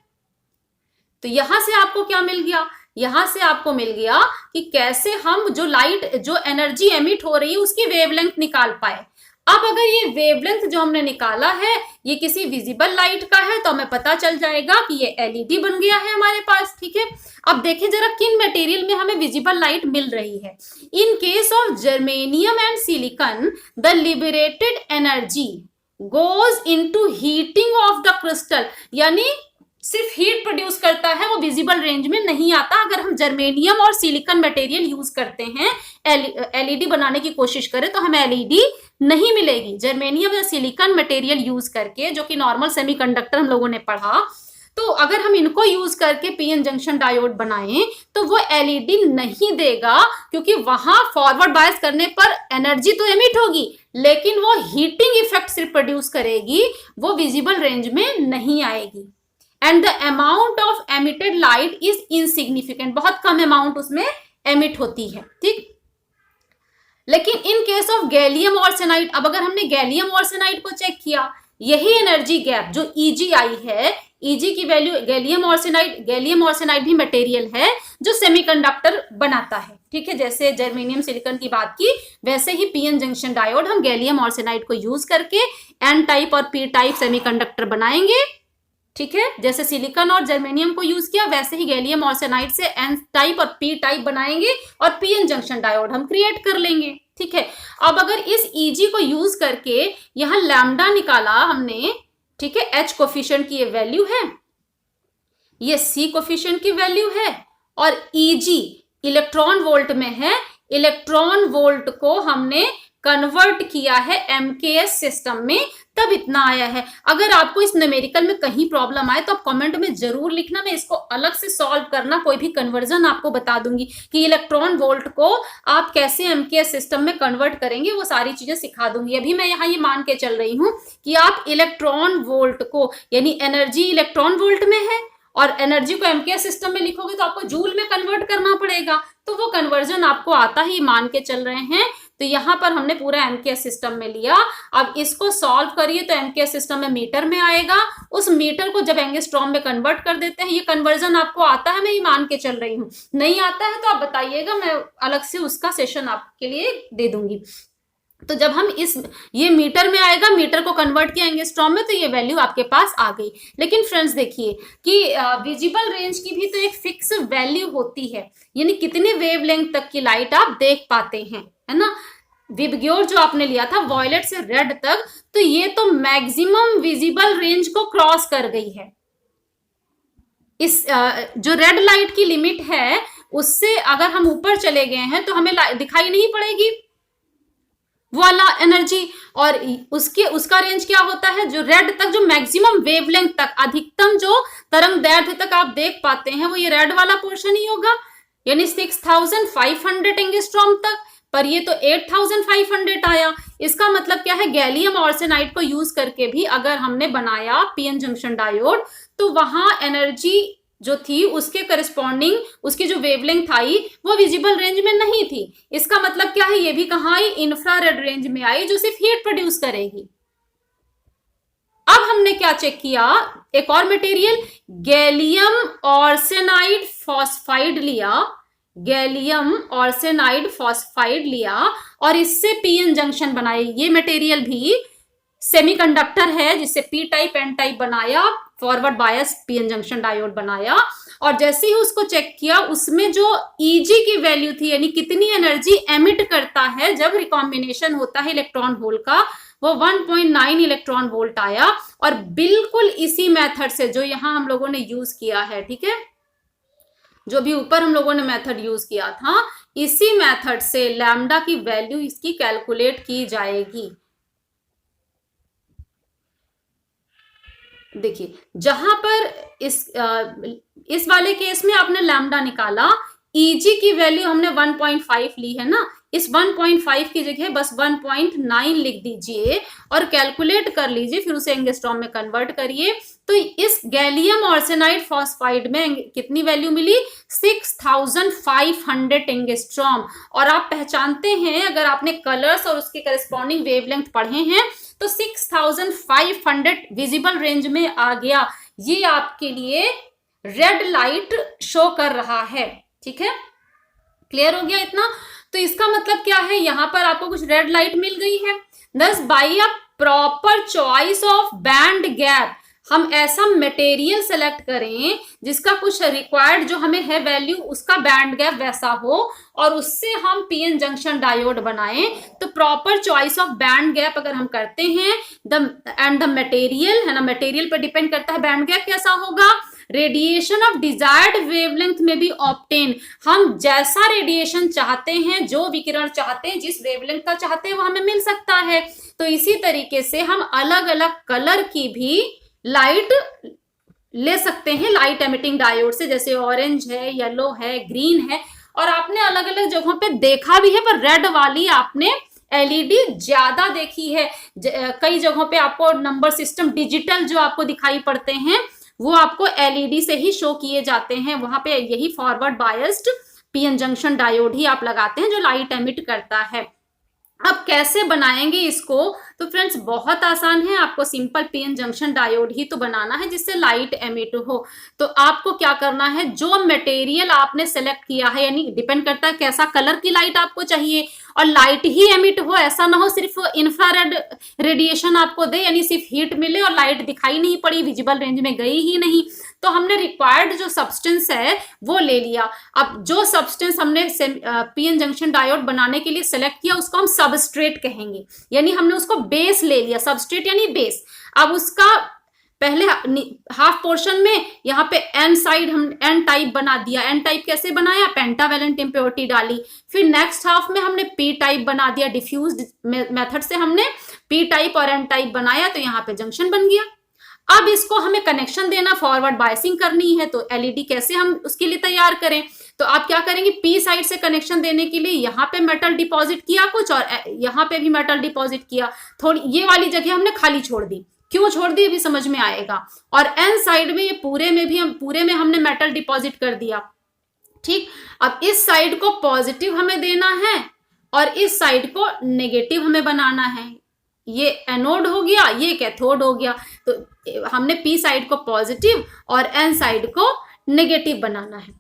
तो यहां से आपको क्या मिल गया, यहां से आपको मिल गया कि कैसे हम जो लाइट, जो एनर्जी एमिट हो रही है उसकी वेवलेंथ निकाल पाए। अब अगर ये वेवलेंथ जो हमने निकाला है ये किसी विजिबल लाइट का है तो हमें पता चल जाएगा कि ये एलईडी बन गया है हमारे पास, ठीक है। अब देखें जरा किन मटेरियल में हमें विजिबल लाइट मिल रही है। In case of germanium and silicon the liberated energy goes into heating of the crystal, यानी सिर्फ हीट प्रोड्यूस करता है, वो विजिबल रेंज में नहीं आता। अगर हम जर्मेनियम और सिलिकॉन मटेरियल यूज करते हैं, एलईडी बनाने की कोशिश करें तो हमें एलईडी नहीं मिलेगी। जर्मेनियम या सिलिकॉन मटेरियल यूज करके, जो कि नॉर्मल सेमीकंडक्टर हम लोगों ने पढ़ा, तो अगर हम इनको यूज करके पीएन जंक्शन डायोड बनाएं तो वो एलईडी नहीं देगा, क्योंकि वहां फॉरवर्ड बायस करने पर एनर्जी तो एमिट होगी लेकिन वो हीटिंग इफेक्ट सिर्फ प्रोड्यूस करेगी, वो विजिबल रेंज में नहीं आएगी। And the amount of emitted light is insignificant, बहुत कम अमाउंट उसमें एमिट होती है, ठीक। लेकिन in case of gallium arsenide, अब अगर हमने गैलियम आर्सेनाइड को चेक किया, यही एनर्जी गैप जो Eg आई है, Eg की वैल्यू, गैलियम आर्सेनाइड भी मटेरियल है जो सेमीकंडक्टर बनाता है, ठीक है। जैसे जर्मेनियम सिलिकॉन की बात की, वैसे ही पीएन जंक्शन डायोड हम गैलियम आर्सेनाइड को यूज करके एन टाइप और पी टाइप सेमीकंडक्टर बनाएंगे, ठीक है। जैसे सिलिकॉन और जर्मेनियम को यूज किया वैसे ही गैलियम आर्सेनाइड से एन टाइप और पी टाइप बनाएंगे और पीएन जंक्शन डायोड हम क्रिएट कर लेंगे, ठीक है। अब अगर इस Eg को यूज करके यहां लैम्डा निकाला हमने, ठीक है, एच कोफिशिएंट की ये वैल्यू है, ये सी कोफिशिएंट की वैल्यू है, और Eg इलेक्ट्रॉन वोल्ट में है, इलेक्ट्रॉन वोल्ट को हमने कन्वर्ट किया है MKS सिस्टम में, तब इतना आया है। अगर आपको इस न्यूमेरिकल में कहीं प्रॉब्लम आए तो आप कमेंट में जरूर लिखना, मैं इसको अलग से सॉल्व करना, कोई भी कन्वर्जन आपको बता दूंगी कि इलेक्ट्रॉन वोल्ट को आप कैसे MKS सिस्टम में कन्वर्ट करेंगे, वो सारी चीजें सिखा दूंगी। अभी मैं यहाँ ये मान के चल रही हूँ कि आप इलेक्ट्रॉन वोल्ट को, यानी एनर्जी इलेक्ट्रॉन वोल्ट में है और एनर्जी को MKS सिस्टम में लिखोगे तो आपको जूल में कन्वर्ट करना पड़ेगा, तो वो कन्वर्जन आपको आता ही मान के चल रहे हैं। तो यहां पर हमने पूरा MKS सिस्टम में लिया। अब इसको सॉल्व करिए तो MKS सिस्टम में मीटर में आएगा, उस मीटर को जब एंगस्ट्रॉम में कन्वर्ट कर देते हैं, ये कन्वर्जन आपको आता है, मैं ये मान के चल रही हूँ। नहीं आता है तो आप बताइएगा, मैं अलग से उसका सेशन आपके लिए दे दूंगी। तो जब हम ये मीटर में आएगा, मीटर को कन्वर्ट किया एंगस्ट्रॉम में, तो ये वैल्यू आपके पास आ गई। लेकिन फ्रेंड्स देखिए कि विजिबल रेंज की भी तो एक फिक्स वैल्यू होती है, यानी कितने वेवलेंथ तक की लाइट आप देख पाते हैं, है ना। विबग्योर जो आपने लिया था वॉयलेट से रेड तक, तो ये तो मैक्सिमम विजिबल रेंज को क्रॉस कर गई है। इस जो रेड लाइट की लिमिट है उससे अगर हम ऊपर चले गए हैं तो हमें दिखाई नहीं पड़ेगी वो वाला एनर्जी, और उसका रेंज क्या होता है, जो रेड तक, जो मैक्सिमम वेवलेंथ तक, अधिकतम जो तरंग दैर्घ्य तक आप देख पाते हैं वो ये रेड वाला पोर्शन ही होगा, यानी 6500 एंगस्ट्रॉम तक। पर ये तो 8500 आया। इसका मतलब क्या है, गैलियम आर्सेनाइड को यूज करके भी अगर हमने बनाया पीएन जंक्शन डायोड तो वहां एनर्जी जो थी उसके करस्पॉन्डिंग उसकी जो वेवलेंथ आई वो विजिबल रेंज में नहीं थी। इसका मतलब क्या है, ये भी कहाँ आई, इंफ्रारेड रेंज में आई, जो सिर्फ हीट प्रोड्यूस करेगी। अब हमने क्या चेक किया, एक और मटेरियल गैलियम आर्सेनाइड फॉस्फाइड लिया, गैलियम आर्सेनाइड फॉस्फाइड लिया और इससे पीएन जंक्शन बनाए। ये मटेरियल भी सेमीकंडक्टर है, जिससे पी टाइप एन टाइप बनाया, forward bias PN junction diode बनाया। और जैसे ही उसको चेक किया, उसमें जो ईजी की वैल्यू थी, यानी कितनी एनर्जी एमिट करता है जब रिकॉम्बिनेशन होता है इलेक्ट्रॉन होल का, वो 1.9 इलेक्ट्रॉन वोल्ट आया। और बिल्कुल इसी मेथड से जो यहां हम लोगों ने यूज किया है, ठीक है, जो भी ऊपर हम लोगों ने मेथड यूज किया था, इसी मेथड से लैम्डा की वैल्यू इसकी कैलकुलेट की जाएगी। देखिए, जहां पर इस वाले केस में आपने लैम्डा निकाला, ईजी की वैल्यू हमने 1.5 ली है ना, इस 1.5 की जगह बस 1.9 लिख दीजिए और कैलकुलेट कर लीजिए, फिर उसे एंगस्ट्रॉम में कन्वर्ट करिए। तो इस गैलियम आर्सेनाइड फॉस्फाइड में कितनी वैल्यू मिली? 6500 एंगस्ट्रॉम। और आप पहचानते हैं, अगर आपने कलर्स और उसके करस्पॉन्डिंग वेवलेंथ पढ़े हैं, तो 6500 विजिबल रेंज में आ गया। ये आपके लिए रेड लाइट शो कर रहा है, ठीक है, क्लियर हो गया इतना? तो इसका मतलब क्या है, यहां पर आपको कुछ रेड लाइट मिल गई है। दस by a proper choice of band gap, हम ऐसा मटेरियल सेलेक्ट करें जिसका कुछ रिक्वायर्ड जो हमें है वैल्यू, उसका बैंड गैप वैसा हो, और उससे हम पीएन जंक्शन डायोड बनाएं। तो proper choice of band gap अगर हम करते हैं, द मटेरियल है ना, मटेरियल पर डिपेंड करता है बैंड गैप कैसा होगा। रेडिएशन ऑफ डिजायर्ड वेवलेंथ में भी ऑब्टेन, हम जैसा रेडिएशन चाहते हैं, जो विकिरण चाहते हैं, जिस वेवलेंथ का चाहते हैं, वो हमें मिल सकता है। तो इसी तरीके से हम अलग अलग कलर की भी लाइट ले सकते हैं लाइट एमिटिंग डायोड से, जैसे ऑरेंज है, येलो है, ग्रीन है। और आपने अलग अलग जगहों पे देखा भी है, पर रेड वाली आपने एलईडी ज्यादा देखी है। कई जगहों पे आपको नंबर सिस्टम डिजिटल जो आपको दिखाई पड़ते हैं, वो आपको एलईडी से ही शो किए जाते हैं। वहां पे यही forward biased PN junction diode ही आप लगाते हैं जो लाइट एमिट करता है। अब कैसे बनाएंगे इसको? तो फ्रेंड्स बहुत आसान है, आपको सिंपल पीएन जंक्शन डायोड ही तो बनाना है जिससे लाइट एमिट हो। तो आपको क्या करना है, जो मटेरियल आपने सेलेक्ट किया है, यानी डिपेंड करता है कैसा कलर की लाइट आपको चाहिए, और लाइट ही एमिट हो, ऐसा ना हो सिर्फ इंफ्रारेड रेडिएशन आपको दे, यानी सिर्फ हीट मिले और लाइट दिखाई नहीं पड़ी, विजिबल रेंज में गई ही नहीं। तो हमने रिक्वायर्ड जो सब्सटेंस है वो ले लिया। अब जो सब्सटेंस हमने पीएन जंक्शन डायोड बनाने के लिए सेलेक्ट किया, उसको हम सबस्ट्रेट कहेंगे, यानी हमने उसको बेस ले लिया, सबस्ट्रेट यानी बेस। अब उसका पहले हाफ पोर्शन में यहाँ पे एन साइड हम एन टाइप बना दिया। एन टाइप कैसे बनाया? पेंटावेलेंट इम्प्योरिटी डाली। फिर नेक्स्ट हाफ में हमने पी टाइप बना दिया, डिफ्यूज मेथड से हमने पी टाइप और एन टाइप बनाया, तो यहाँ पे जंक्शन बन गया। अब इसको हमें कनेक्शन देना, फॉरवर्ड बायसिंग करनी है, तो एलईडी कैसे हम उसके लिए तैयार करें? तो आप क्या करेंगे, पी साइड से कनेक्शन देने के लिए यहाँ पे मेटल डिपॉजिट किया कुछ, और यहाँ पे भी मेटल डिपॉजिट किया। थोड़ी ये वाली जगह हमने खाली छोड़ दी, क्यों छोड़ दी अभी समझ में आएगा। और एन साइड में, ये पूरे में हमने मेटल डिपॉजिट कर दिया, ठीक। अब इस साइड को पॉजिटिव हमें देना है और इस साइड को नेगेटिव हमें बनाना है। ये एनोड हो गया, ये कैथोड हो गया। तो हमने पी साइड को पॉजिटिव और एन साइड को नेगेटिव बनाना है,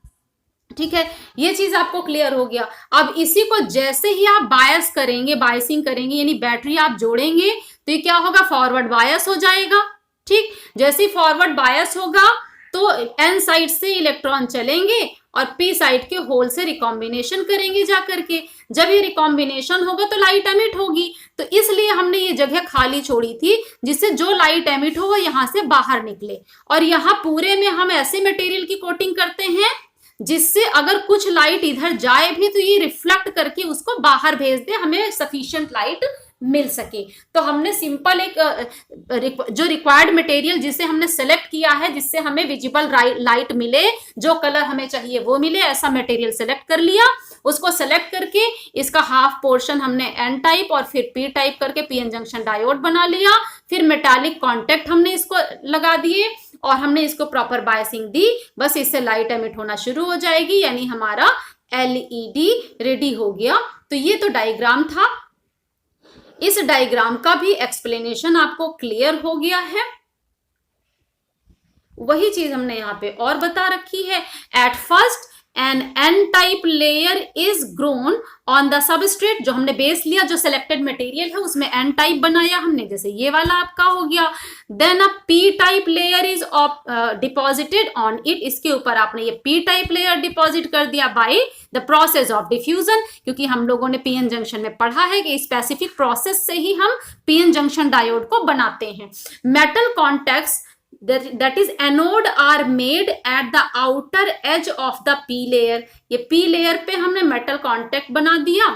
ठीक है। ये चीज आपको क्लियर हो गया। अब इसी को जैसे ही आप बायस करेंगे, बायसिंग करेंगे, यानी बैटरी आप जोड़ेंगे, तो ये क्या होगा, फॉरवर्ड बायस हो जाएगा, ठीक। जैसे ही फॉरवर्ड बायस होगा तो एन साइड से इलेक्ट्रॉन चलेंगे और पी साइड के होल से रिकॉम्बिनेशन करेंगे जा करके। जब ये रिकॉम्बिनेशन होगा तो लाइट एमिट होगी, तो इसलिए हमने ये जगह खाली छोड़ी थी जिससे जो लाइट एमिट हो वो यहां से बाहर निकले। और यहाँ पूरे में हम ऐसे मटेरियल की कोटिंग करते हैं जिससे अगर कुछ लाइट इधर जाए भी तो ये रिफ्लेक्ट करके उसको बाहर भेज दे, हमें सफिशिएंट लाइट मिल सके। तो हमने सिंपल एक जो रिक्वायर्ड मटेरियल जिसे हमने सेलेक्ट किया है, जिससे हमें विजिबल लाइट मिले, जो कलर हमें चाहिए वो मिले, ऐसा मटेरियल सेलेक्ट कर लिया। उसको सेलेक्ट करके इसका हाफ पोर्शन हमने एन टाइप और फिर पी टाइप करके पीएन जंक्शन डायोड बना लिया। फिर मेटालिक कॉन्टेक्ट हमने इसको लगा दिए और हमने इसको प्रॉपर बायसिंग दी, बस इससे लाइट एमिट होना शुरू हो जाएगी, यानी हमारा एलईडी रेडी हो गया। तो ये तो डायग्राम था, इस डायग्राम का भी एक्सप्लेनेशन आपको क्लियर हो गया है। वही चीज हमने यहाँ पे और बता रखी है। At first an N type layer is grown on the substrate. जो हमने बेस लिया, जो सिलेक्टेड मटेरियल है उसमें एन टाइप बनाया हमने, जैसे ये वाला आपका हो गया। Then a P type layer is deposited on it. इसके ऊपर आपने ये पी टाइप लेयर डिपॉजिट कर दिया by the process of diffusion, क्योंकि हम लोगों ने पीएन जंक्शन में पढ़ा है कि स्पेसिफिक प्रोसेस से ही हम पीएन जंक्शन डायोड को बनाते हैं। Metal contacts that is anode are made at the outer edge of the p layer। ये p layer पे हमने मेटल कॉन्टेक्ट बना दिया,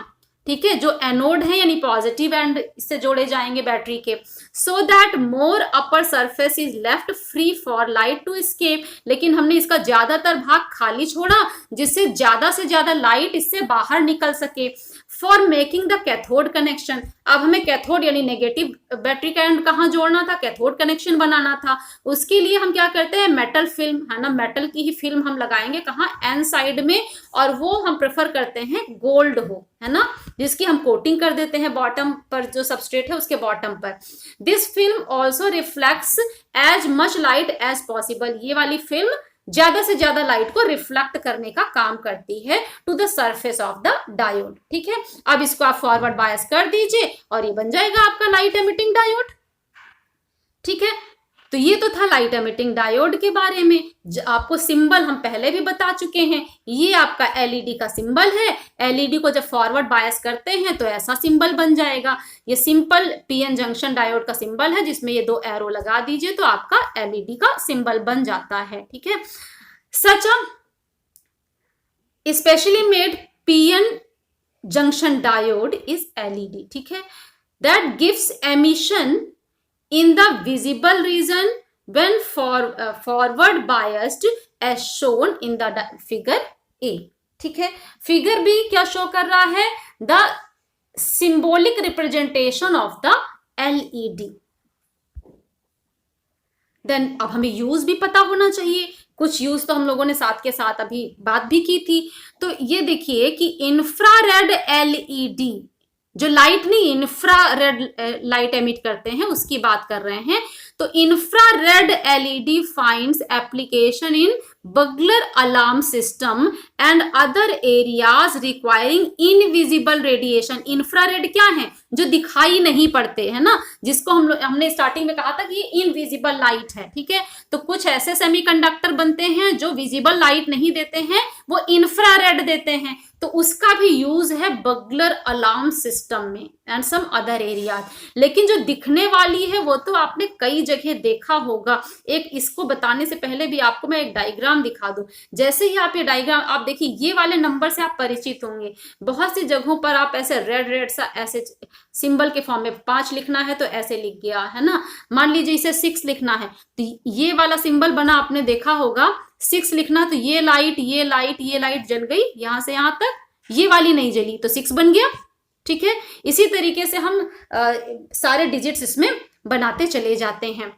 ठीक है, जो एनोड है यानी पॉजिटिव एंड इससे जोड़े जाएंगे बैटरी के, so that more upper surface is left free for light to escape. लेकिन हमने इसका ज्यादातर भाग खाली छोड़ा जिससे ज्यादा से ज्यादा लाइट इससे बाहर निकल सके। For making the cathode connection, अब हमें कैथोड यानी नेगेटिव बैटरी का एंड कहाँ जोड़ना था, कैथोड कनेक्शन बनाना था। उसके लिए हम क्या करते हैं, मेटल फिल्म है ना, मेटल की ही फिल्म हम लगाएंगे कहाँ, एन साइड में, और वो हम प्रेफर करते हैं गोल्ड हो, है ना, जिसकी हम कोटिंग कर देते हैं बॉटम पर, जो सबस्ट्रेट है उसके बॉटम पर। This film also reflects as much light as possible. ये वाली फिल्म ज्यादा से ज्यादा लाइट को रिफ्लेक्ट करने का काम करती है to the surface of the diode, ठीक है। अब इसको आप फॉरवर्ड बायस कर दीजिए और ये बन जाएगा आपका लाइट एमिटिंग डायोड, ठीक है। तो ये तो था लाइट एमिटिंग डायोड के बारे में। आपको सिंबल हम पहले भी बता चुके हैं, ये आपका एलईडी का सिंबल है। एलईडी को जब फॉरवर्ड बायस करते हैं तो ऐसा सिंबल बन जाएगा। ये सिंपल पीएन जंक्शन डायोड का सिंबल है, जिसमें ये 2 एरो लगा दीजिए तो आपका एलईडी का सिंबल बन जाता है, ठीक है। Such a specially made PN junction diode is LED, ठीक है, that gives emission in the visible region when forward biased as shown in the figure A, ठीक है। फिगर बी क्या शो कर रहा है, the symbolic representation of the LED. Then अब हमें यूज भी पता होना चाहिए, कुछ यूज तो हम लोगों ने साथ के साथ अभी बात भी की थी। तो ये देखिए कि इंफ्रारेड एलईडी, जो लाइट नहीं इंफ्रारेड लाइट एमिट करते हैं उसकी बात कर रहे हैं। तो infrared LED finds application in bugler alarm system and other areas requiring invisible radiation. Infrared क्या है, जो दिखाई नहीं पड़ते, है ना, जिसको हमने स्टार्टिंग में कहा था कि ये इनविजिबल लाइट है, ठीक है। तो कुछ ऐसे सेमीकंडक्टर बनते हैं जो विजिबल लाइट नहीं देते हैं, वो इंफ्रारेड देते हैं। तो उसका भी यूज है बगलर अलार्म सिस्टम में एंड सम अदर एरियाज। लेकिन जो दिखने वाली है वो तो आपने कई जगह देखा होगा। एक इसको बताने से पहले भी आपको मैं एक डायग्राम दिखा दूं। जैसे ही आप ये डायग्राम आप देखिए, ये वाले नंबर से आप परिचित होंगे। बहुत सी जगहों पर आप ऐसे रेड रेड सा ऐसे सिंबल के फॉर्म में 5 लिखना है तो ऐसे लिख गया, है ना। मान लीजिए इसे 6 लिखना है तो ये वाला सिंबल बना, आपने देखा होगा। 6 लिखना तो ये लाइट ये लाइट ये लाइट जल गई यहां से यहां तक, ये वाली नहीं जली तो 6 बन गया, ठीक है। इसी तरीके से हम सारे डिजिट्स इसमें बनाते चले जाते हैं।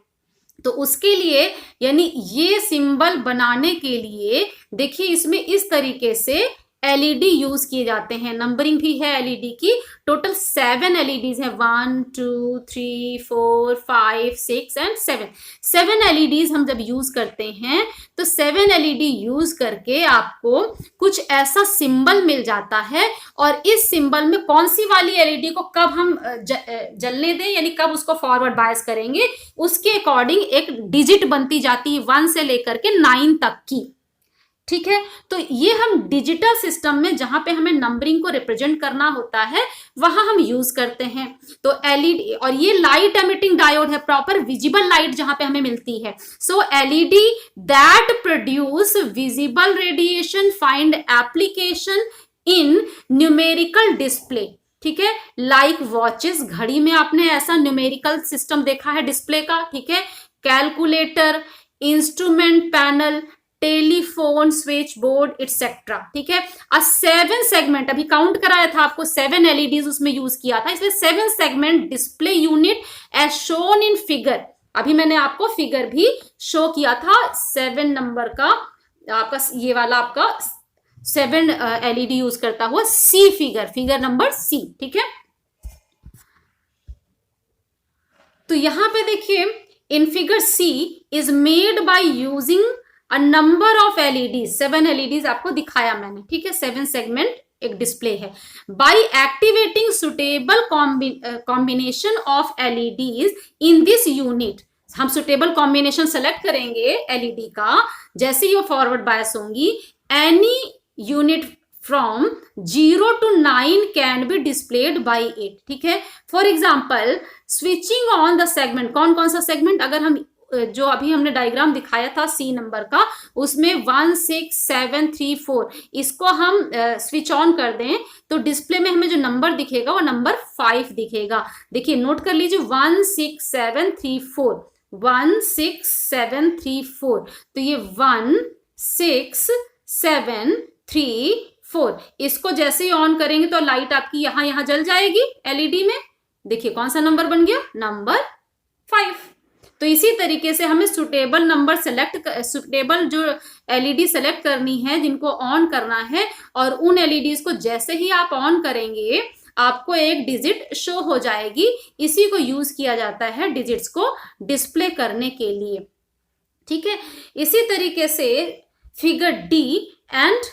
तो उसके लिए यानी ये सिंबल बनाने के लिए देखिए इसमें इस तरीके से एलईडी यूज किए जाते हैं। नंबरिंग भी है एलईडी की। टोटल 7 एलईडीज हैं, 1 2 3 4 5 6 एंड 7 एलईडीज हम जब यूज करते हैं तो 7 एलईडी यूज करके आपको कुछ ऐसा सिंबल मिल जाता है। और इस सिंबल में कौन सी वाली एलईडी को कब हम जलने दें, यानी कब उसको फॉरवर्ड बायस करेंगे, उसके अकॉर्डिंग एक डिजिट बनती जाती है 1 से लेकर के 9 तक की, ठीक है। तो ये हम डिजिटल सिस्टम में जहां पे हमें नंबरिंग को रिप्रेजेंट करना होता है वहां हम यूज करते हैं। तो एलईडी, और ये लाइट एमिटिंग डायोड है, प्रॉपर विजिबल लाइट जहां पे हमें मिलती है। So LED that produce visible radiation find application in numerical display, ठीक है, लाइक वॉचेस। घड़ी में आपने ऐसा न्यूमेरिकल सिस्टम देखा है डिस्प्ले का, ठीक है। Calculator, instrument panel, telephone, switch board etcetera, ठीक है। 7 सेगमेंट, अभी काउंट कराया था आपको, 7 एलईडीज उसमें यूज किया था, इसलिए 7 segment display unit as shown in figure. अभी मैंने आपको फिगर भी शो किया था 7 नंबर का, आपका ये वाला आपका 7 एलईडी यूज करता हुआ सी फिगर नंबर सी, ठीक है। तो यहां पे देखिए in figure C is made by using a number of LED, 7 LEDs आपको दिखाया मैंने, ठीक है, 7 सेगमेंट एक डिस्प्ले है। By activating suitable combination of LEDs in this unit, हम सुटेबल कॉम्बिनेशन सेलेक्ट करेंगे एलईडी का, जैसे ही वो फॉरवर्ड बायस होंगी, any unit from 0 to 9 can be displayed by it, ठीक है। For example switching on the segment, कौन कौन सा सेगमेंट, अगर हम जो अभी हमने डायग्राम दिखाया था सी नंबर का, उसमें 1 6 7 3 4 इसको हम स्विच ऑन कर दें तो डिस्प्ले में हमें जो नंबर दिखेगा वो नंबर 5 दिखेगा। देखिए नोट कर लीजिए 1 6 7 3 4, 1 6 7 3 4, तो ये 1 6 7 3 4, इसको जैसे ही ऑन करेंगे तो लाइट आपकी यहां यहां जल जाएगी एलईडी में। देखिए कौन सा नंबर बन गया, नंबर 5। तो इसी तरीके से हमें सुटेबल नंबर सेलेक्ट, सुटेबल जो एलईडी सेलेक्ट करनी है जिनको ऑन करना है, और उन एलईडीज को जैसे ही आप ऑन करेंगे आपको एक डिजिट शो हो जाएगी। इसी को यूज किया जाता है डिजिट्स को डिस्प्ले करने के लिए, ठीक है। इसी तरीके से figure D, and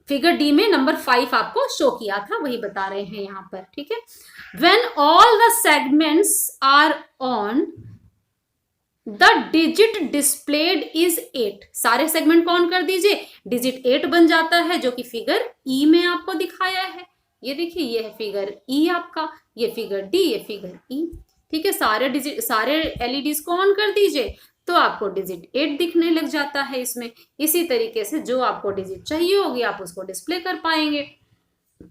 figure D में नंबर 5 आपको शो किया था, वही बता रहे हैं यहां पर, ठीक है। When all the segments are on the digit displayed is 8, सारे सेगमेंट को ऑन कर दीजिए, डिजिट 8 बन जाता है, जो कि फिगर ई में आपको दिखाया है। ये देखिए ये है फिगर ई आपका, ये फिगर डी, ये फिगर ई, ठीक है। सारे डिजिट, सारे एलईडीज को ऑन कर दीजिए तो आपको डिजिट 8 दिखने लग जाता है इसमें। इसी तरीके से जो आपको डिजिट चाहिए होगी आप उसको डिस्प्ले कर पाएंगे।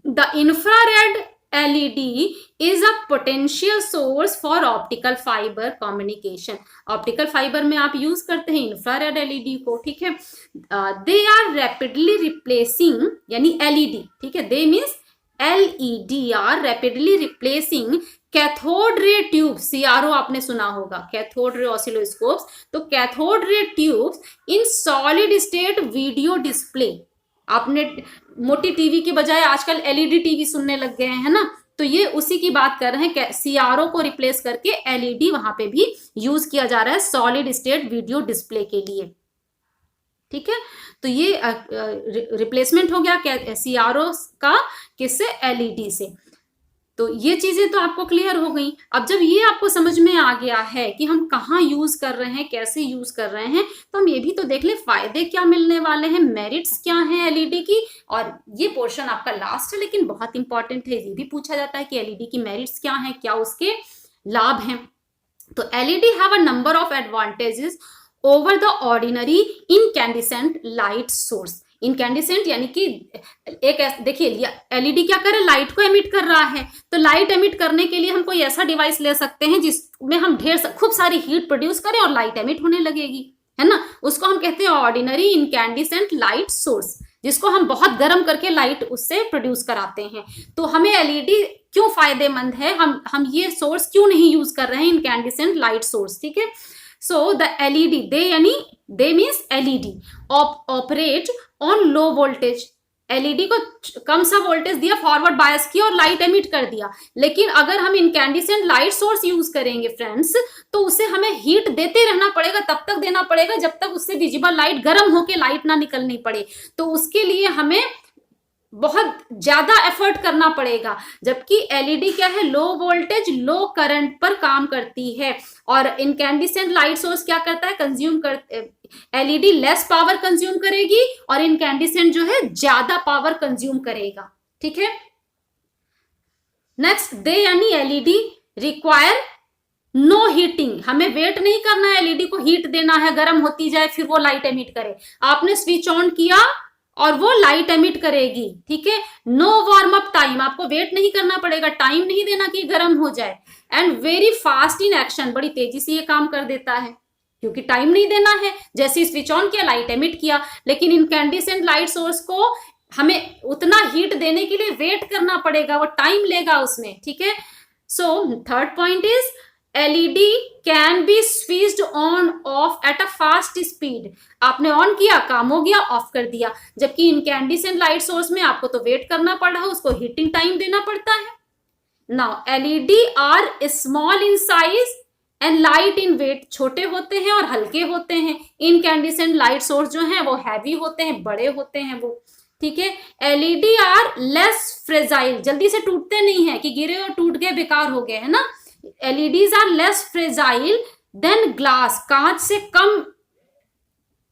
The infrared LED is a potential source for optical fibre communication, optical fibre में आप यूज करते हैं इंफ्रारेड एलईडी को, ठीक है। दे आर रैपिडली रिप्लेसिंग, यानी एलईडी, ठीक है, they means LED are rapidly replacing cathode ray tube, CRO आपने सुना होगा, कैथोड रे ऑसिलोस्कोप्स, तो cathode ray tubes in solid state video display. आपने मोटी टीवी की बजाय आजकल एलईडी टीवी सुनने लग गए हैं ना, तो ये उसी की बात कर रहे हैं, सीआरओ को रिप्लेस करके एलईडी वहां पे भी यूज किया जा रहा है सॉलिड स्टेट वीडियो डिस्प्ले के लिए, ठीक है। तो ये रिप्लेसमेंट हो गया सीआरओ का किससे, एलईडी से। तो ये चीजें तो आपको क्लियर हो गई। अब जब ये आपको समझ में आ गया है कि हम कहाँ यूज कर रहे हैं, कैसे यूज कर रहे हैं, तो हम ये भी तो देख ले फायदे क्या मिलने वाले हैं, मेरिट्स क्या हैं एलईडी की। और ये पोर्शन आपका लास्ट है लेकिन बहुत इंपॉर्टेंट है, ये भी पूछा जाता है कि एलईडी की मेरिट्स क्या हैं, क्या उसके लाभ हैं। तो LED have a number of advantages over the ordinary incandescent light source. Incandescent यानी कि एक, देखिए एलईडी क्या करे, लाइट को एमिट कर रहा है, तो लाइट एमिट करने के लिए हम कोई ऐसा डिवाइस ले सकते हैं जिसमें हम खूब सारी हीट प्रोड्यूस करें और लाइट एमिट होने लगेगी, है ना। उसको हम कहते हैं ऑर्डिनरी इनकैंडिसेंट लाइट सोर्स, जिसको हम बहुत गर्म करके लाइट उससे प्रोड्यूस कराते हैं। तो हमें एलईडी क्यों फायदेमंद है, हम ये सोर्स क्यों नहीं यूज कर रहे हैं, इनकैंडिसेंट लाइट सोर्स, ठीक है। So the LED, they means LED operate on low voltage, LED को कम सा वोल्टेज दिया, फॉरवर्ड बायस किया और लाइट एमिट कर दिया। लेकिन अगर हम इनकैंडिसेंट लाइट सोर्स यूज करेंगे फ्रेंड्स, तो उसे हमें हीट देते रहना पड़ेगा, तब तक देना पड़ेगा जब तक उससे विजिबल लाइट गर्म होके लाइट ना निकलनी पड़े। तो उसके लिए हमें बहुत ज्यादा एफर्ट करना पड़ेगा, जबकि एलईडी क्या है, लो वोल्टेज लो करंट पर काम करती है। और इनकैंडिसेंट लाइट सोर्स क्या करता है, एलईडी लेस पावर कंज्यूम करेगी और इनकैंडिसेंट जो है ज्यादा पावर कंज्यूम करेगा, ठीक है। नेक्स्ट, दे यानी एलईडी रिक्वायर नो हीटिंग, हमें वेट नहीं करना है एलईडी को हीट देना है, गर्म होती जाए फिर वो लाइट एमिट करे। आपने स्विच ऑन किया और वो लाइट एमिट करेगी, ठीक है। नो वार्म अप टाइम, आपको वेट नहीं करना पड़ेगा, टाइम नहीं देना कि गर्म हो जाए। And very fast in action, बड़ी तेजी से ये काम कर देता है क्योंकि टाइम नहीं देना है, जैसे स्विच ऑन किया लाइट एमिट किया। लेकिन इनकैंडिसेंट लाइट सोर्स को हमें उतना हीट देने के लिए वेट करना पड़ेगा, वो टाइम लेगा उसमें, ठीक है। So third point is LED can be switched on off at a fast speed, आपने ऑन किया काम हो गया, ऑफ कर दिया। जबकि इनकैंडिसेंट लाइट सोर्स में आपको तो वेट करना पड़ रहा है, उसको हीटिंग टाइम देना पड़ता है। Now LED are small in size and light in weight, छोटे होते हैं और हल्के होते हैं। इनकैंडिसेंट लाइट सोर्स जो है वो हैवी होते हैं, बड़े होते हैं वो, ठीक है। एलईडी आर लेस फ्रेजाइल, जल्दी से टूटते नहीं है कि गिरे और टूट गए बेकार हो गए, है ना। LEDs are less fragile than glass, कांच से कम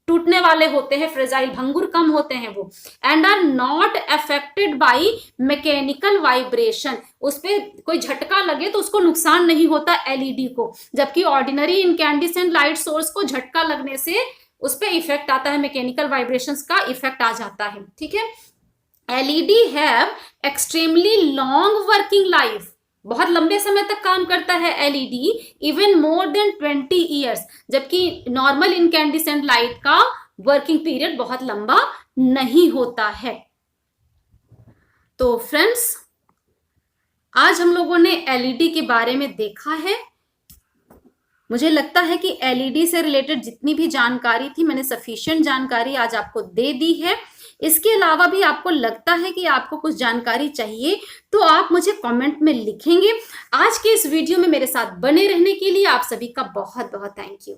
टूटने वाले होते हैं, फ्रेजाइल भंगुर कम होते हैं वो। And are not affected by mechanical vibration, उस पर कोई झटका लगे तो उसको नुकसान नहीं होता एलईडी को, जबकि ऑर्डिनरी इनकैंडिसेंट लाइट सोर्स को झटका लगने से उस पर इफेक्ट आता है, मैकेनिकल वाइब्रेशंस का इफेक्ट आ जाता है, ठीक है। LED have extremely long working life, बहुत लंबे समय तक काम करता है LED, even more than 20 years, जबकि नॉर्मल इनकैंडिसेंट लाइट का वर्किंग पीरियड बहुत लंबा नहीं होता है। तो फ्रेंड्स, आज हम लोगों ने एलईडी के बारे में देखा है। मुझे लगता है कि एलईडी से रिलेटेड जितनी भी जानकारी थी, मैंने सफिशिएंट जानकारी आज आपको दे दी है। इसके अलावा भी आपको लगता है कि आपको कुछ जानकारी चाहिए तो आप मुझे कमेंट में लिखेंगे। आज के इस वीडियो में मेरे साथ बने रहने के लिए आप सभी का बहुत बहुत थैंक यू।